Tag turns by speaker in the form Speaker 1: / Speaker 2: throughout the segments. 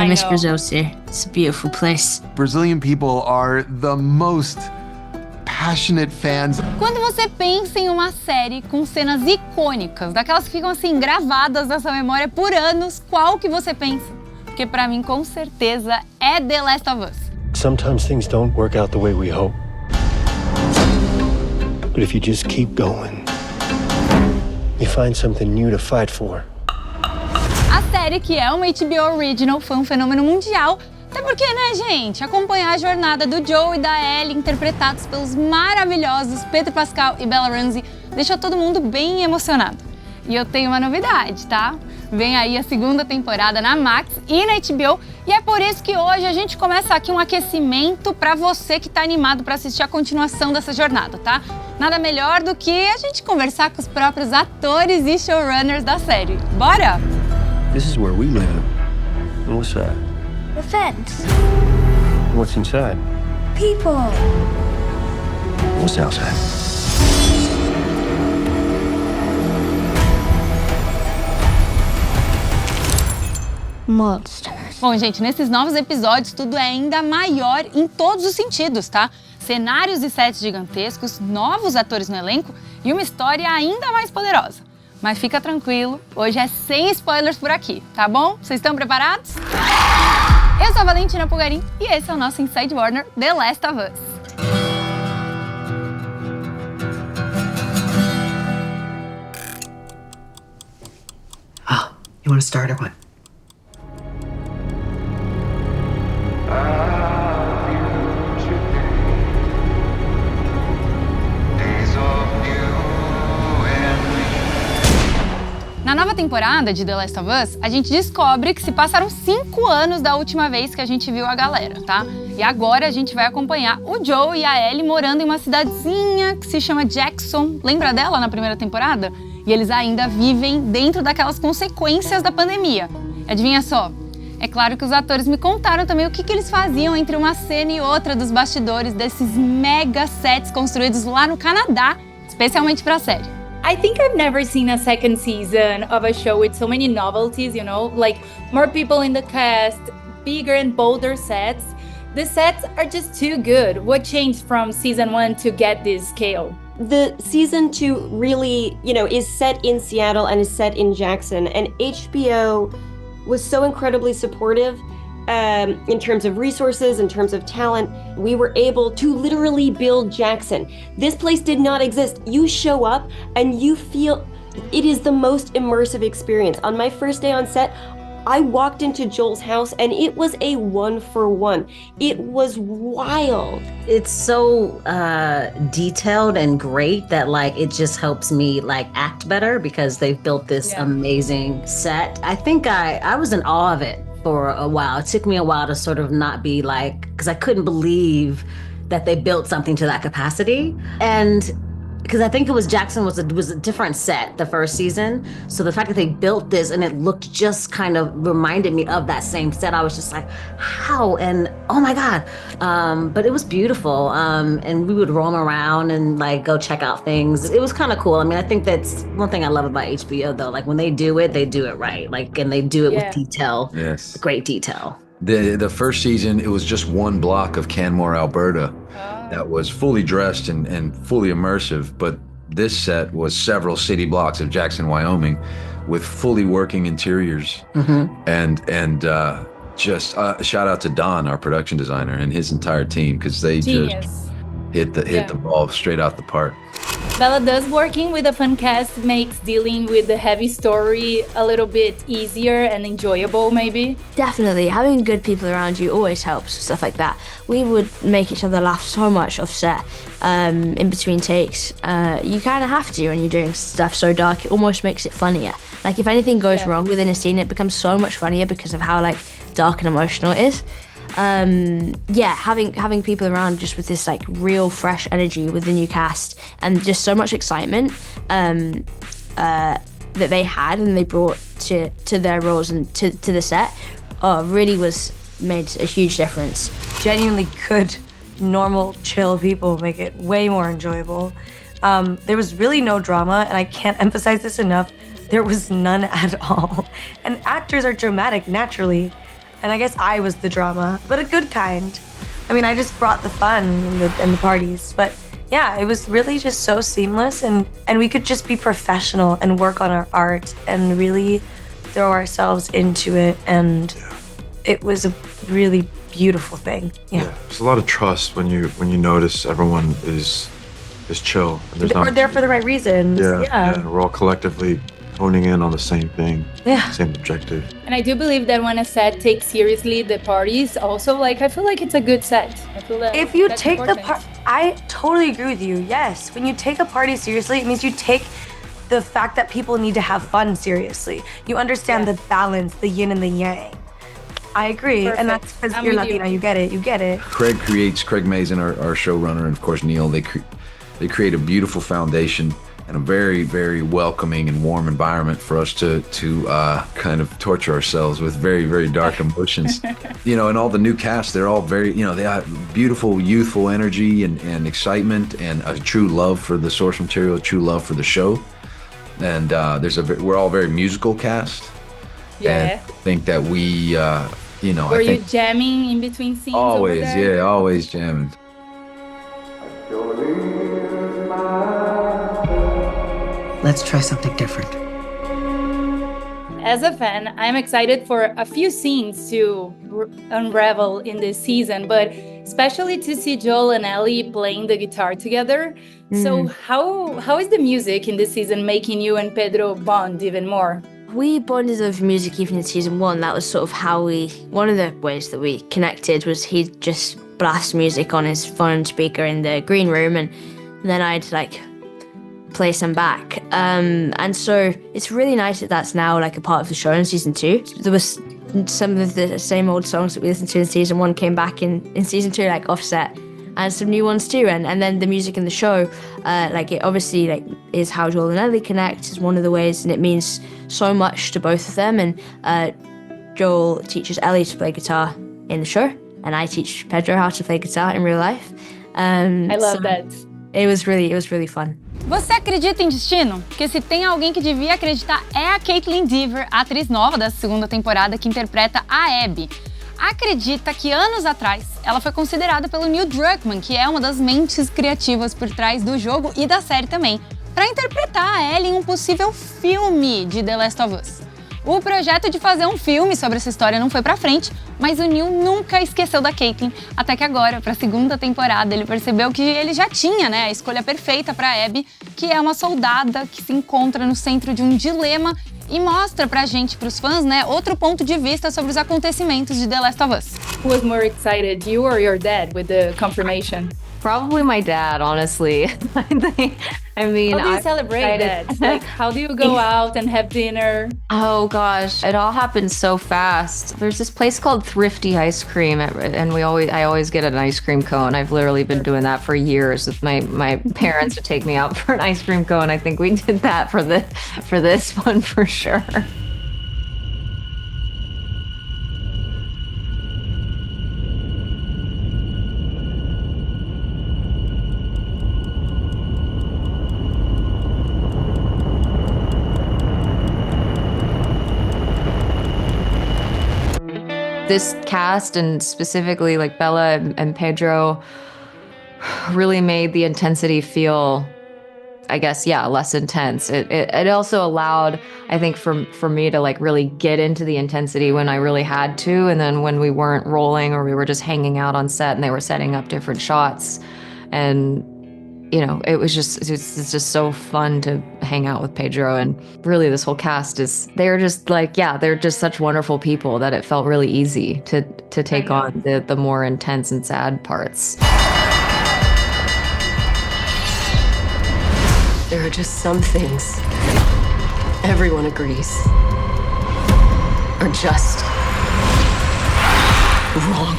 Speaker 1: miss Brazil too. It's a beautiful place.
Speaker 2: Brazilian people are the most passionate fans.
Speaker 3: Quando você pensa em uma série com cenas icônicas, daquelas que ficam assim gravadas na sua memória por anos, qual que você pensa? Porque pra mim, com certeza, é The Last of Us.
Speaker 4: Sometimes things don't work out the way we hope. But if you just keep going, you find something new to fight for.
Speaker 3: A série, que é uma HBO Original, foi um fenômeno mundial. Até porque, né, gente, acompanhar a jornada do Joe e da Ellie, interpretados pelos maravilhosos Pedro Pascal e Bella Ramsey, deixou todo mundo bem emocionado. E eu tenho uma novidade, tá? Vem aí a segunda temporada na Max e na HBO, e é por isso que hoje a gente começa aqui um aquecimento pra você que tá animado pra assistir a continuação dessa jornada, tá? Nada melhor do que a gente conversar com os próprios atores e showrunners da série. Bora?
Speaker 4: This is where we live. What's that?
Speaker 5: The fence.
Speaker 4: What's inside?
Speaker 5: People.
Speaker 4: What's outside?
Speaker 5: Monsters.
Speaker 3: Bom, gente, nesses novos episódios tudo é ainda maior em todos os sentidos, tá? Cenários e sets gigantescos, novos atores no elenco e uma história ainda mais poderosa. Mas fica tranquilo, hoje é sem spoilers por aqui, tá bom? Vocês estão preparados? Eu sou a Valentina Pulgarim e esse é o nosso Inside Warner The Last of Us.
Speaker 6: Oh, you want to start or what?
Speaker 3: Na nova temporada de The Last of Us, a gente descobre que se passaram 5 anos da última vez que a gente viu a galera, tá? E agora a gente vai acompanhar o Joe e a Ellie morando em uma cidadezinha que se chama Jackson. Lembra dela na primeira temporada? E eles ainda vivem dentro daquelas consequências da pandemia. Adivinha só? É claro que os atores me contaram também o que eles faziam entre uma cena e outra dos bastidores desses mega sets construídos lá no Canadá, especialmente pra série.
Speaker 7: I think I've never seen a second season of a show with so many novelties, you know, like more people in the cast, bigger and bolder sets. The sets are just too good. What changed from season 1 to get this scale?
Speaker 8: The season 2 really, is set in Seattle and is set in Jackson, and HBO was so incredibly supportive in terms of resources, in terms of talent. We were able to literally build Jackson. This place did not exist. You show up and you feel it is the most immersive experience. On my first day on set, I walked into Joel's house and it was a 1-for-1. It was wild.
Speaker 9: It's so detailed and great that it just helps me act better because they've built this amazing set. I think I was in awe of it for a while. It took me a while to sort of not be because I couldn't believe that they built something to that capacity. And because I think it was Jackson was a different set the first season. So the fact that they built this and it looked just kind of reminded me of that same set, I was just like, how? And oh my God. But it was beautiful. And we would roam around and go check out things. It was kind of cool. I mean, I think that's one thing I love about HBO though. When they do it right. And they do it with detail.
Speaker 10: Yes.
Speaker 9: Great detail.
Speaker 10: The first season, it was just one block of Canmore, Alberta. That was fully dressed and fully immersive, but this set was several city blocks of Jackson, Wyoming, with fully working interiors. And just shout out to Don, our production designer, and his entire team, because they just hit the ball straight out the park.
Speaker 7: Bella, does working with a fun cast makes dealing with the heavy story a little bit easier and enjoyable, maybe?
Speaker 1: Definitely. Having good people around you always helps, stuff like that. We would make each other laugh so much off set in between takes. You kind of have to when you're doing stuff so dark. It almost makes it funnier. If anything goes wrong within a scene, it becomes so much funnier because of how dark and emotional it is. Having people around just with this real fresh energy with the new cast and just so much excitement that they had and they brought to their roles and to the set really made a huge difference.
Speaker 11: Genuinely good, normal, chill people make it way more enjoyable. There was really no drama, and I can't emphasize this enough. There was none at all. And actors are dramatic naturally. And I guess I was the drama, but a good kind. I mean, I just brought the fun and the parties. But yeah, it was really just so seamless, and we could just be professional and work on our art and really throw ourselves into it. And it was a really beautiful thing. Yeah.
Speaker 12: There's a lot of trust when you notice everyone is chill. And
Speaker 11: We're there for the right reasons.
Speaker 12: Yeah. We're all collectively honing in on the same thing.
Speaker 11: Yeah.
Speaker 12: Same objective.
Speaker 7: And I do believe that when a set takes seriously the parties, also, like, I feel like it's a good set. I feel that
Speaker 11: if you
Speaker 7: that's
Speaker 11: take
Speaker 7: important.
Speaker 11: I totally agree with you. Yes, when you take a party seriously, it means you take the fact that people need to have fun seriously. You understand the balance, the yin and the yang. I agree,
Speaker 7: Perfect.
Speaker 11: and that's because
Speaker 7: I'm
Speaker 11: you're
Speaker 7: with
Speaker 11: Latina.
Speaker 7: you.
Speaker 11: You get it. You get it.
Speaker 10: Craig Mazin, our showrunner, and of course Neil, they create a beautiful foundation and a very, very welcoming and warm environment for us to kind of torture ourselves with very, very dark emotions. You know, and all the new cast, they're all very, you know, they have beautiful, youthful energy and excitement and a true love for the source material, a true love for the show. And we're all very musical cast.
Speaker 7: Yeah.
Speaker 10: And I think that we, you know,
Speaker 7: Were
Speaker 10: I think
Speaker 7: you jamming in between scenes?
Speaker 10: always,
Speaker 7: over there?
Speaker 10: yeah, always jamming.
Speaker 6: Let's try something different.
Speaker 7: As a fan, I'm excited for a few scenes to unravel in this season, but especially to see Joel and Ellie playing the guitar together. So how is the music in this season making you and Pedro bond even more?
Speaker 1: We bonded over music even in season 1. That was sort of how one of the ways that we connected was he'd just blast music on his phone speaker in the green room, and then I'd like play some back. And so it's really nice that that's now like a part of the show in season 2. There was some of the same old songs that we listened to in season 1 came back in season 2, like Offset, and some new ones too. And then the music in the show, like it obviously like is how Joel and Ellie connect, is one of the ways, and it means so much to both of them. And Joel teaches Ellie to play guitar in the show, and I teach Pedro how to play guitar in real life.
Speaker 7: I love that.
Speaker 1: It was really fun.
Speaker 3: Você acredita em destino? Porque se tem alguém que devia acreditar é a Kaitlyn Dever, a atriz nova da segunda temporada que interpreta a Abby. Acredita que anos atrás ela foi considerada pelo Neil Druckmann, que é uma das mentes criativas por trás do jogo e da série também, para interpretar a Ellie em um possível filme de The Last of Us. O projeto de fazer um filme sobre essa história não foi pra frente, mas o Neil nunca esqueceu da Kaitlyn, até que agora, pra segunda temporada, ele percebeu que ele já tinha, a escolha perfeita pra Abby, que é uma soldada que se encontra no centro de um dilema e mostra pra gente, pros fãs, outro ponto de vista sobre os acontecimentos de The Last of Us.
Speaker 7: Who was more excited, you or your dad, with the confirmation?
Speaker 13: Probably my dad, honestly. I mean,
Speaker 7: how do you celebrate that? Like, how do you go out and have dinner?
Speaker 13: Oh gosh, it all happened so fast. There's this place called Thrifty Ice Cream, and I always get an ice cream cone. I've literally been doing that for years. With my parents would take me out for an ice cream cone. I think we did that for this one for sure. This cast, and specifically like Bella and Pedro, really made the intensity feel, I guess, less intense. It also allowed, I think, for me to like really get into the intensity when I really had to, and then when we weren't rolling or we were just hanging out on set and they were setting up different shots, and it's just so fun to hang out with Pedro. And really this whole cast they're just such wonderful people that it felt really easy to take on the more intense and sad parts.
Speaker 6: There are just some things everyone agrees are just wrong.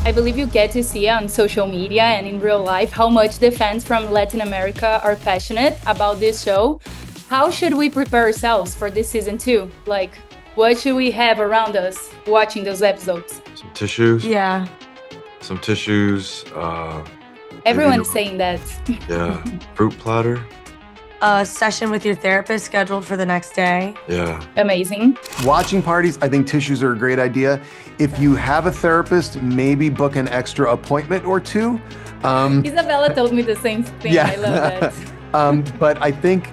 Speaker 7: I believe you get to see on social media and in real life how much the fans from Latin America are passionate about this show. How should we prepare ourselves for this season 2? Like, what should we have around us watching those episodes?
Speaker 12: Some tissues.
Speaker 11: Yeah.
Speaker 12: Some tissues.
Speaker 7: Everyone's saying that.
Speaker 12: Yeah. Fruit platter.
Speaker 11: a session with your therapist scheduled for the next day.
Speaker 12: Yeah.
Speaker 7: Amazing.
Speaker 2: Watching parties, I think tissues are a great idea. If you have a therapist, maybe book an extra appointment or two.
Speaker 7: Isabela told me the same thing.
Speaker 2: Yeah.
Speaker 7: I love that.
Speaker 2: But I think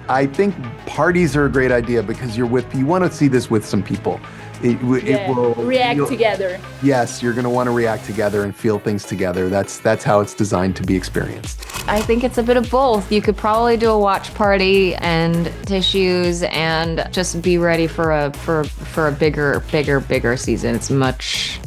Speaker 2: parties are a great idea because you want to see this with some people. It will
Speaker 7: react together.
Speaker 2: Yes, you're going to want to react together and feel things together. That's how it's designed to be experienced.
Speaker 13: I think it's a bit of both. You could probably do a watch party and tissues and just be ready for a bigger season. It's much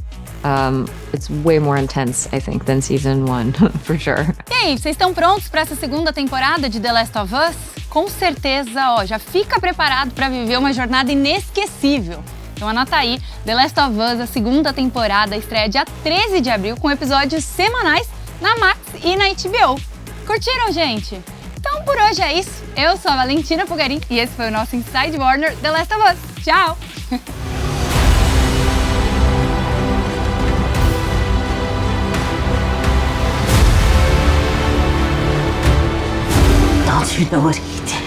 Speaker 13: it's way more intense, I think, than season 1, for sure.
Speaker 3: E aí, vocês estão prontos para essa segunda temporada de The Last of Us? Com certeza, ó, já fica preparado para viver uma jornada inesquecível. Então anota aí, The Last of Us, a segunda temporada, estreia dia 13 de abril com episódios semanais na Max e na HBO. Curtiram, gente? Então por hoje é isso. Eu sou a Valentina Pugarin e esse foi o nosso Inside Warner The Last of Us. Tchau!
Speaker 6: Don't you know what he did?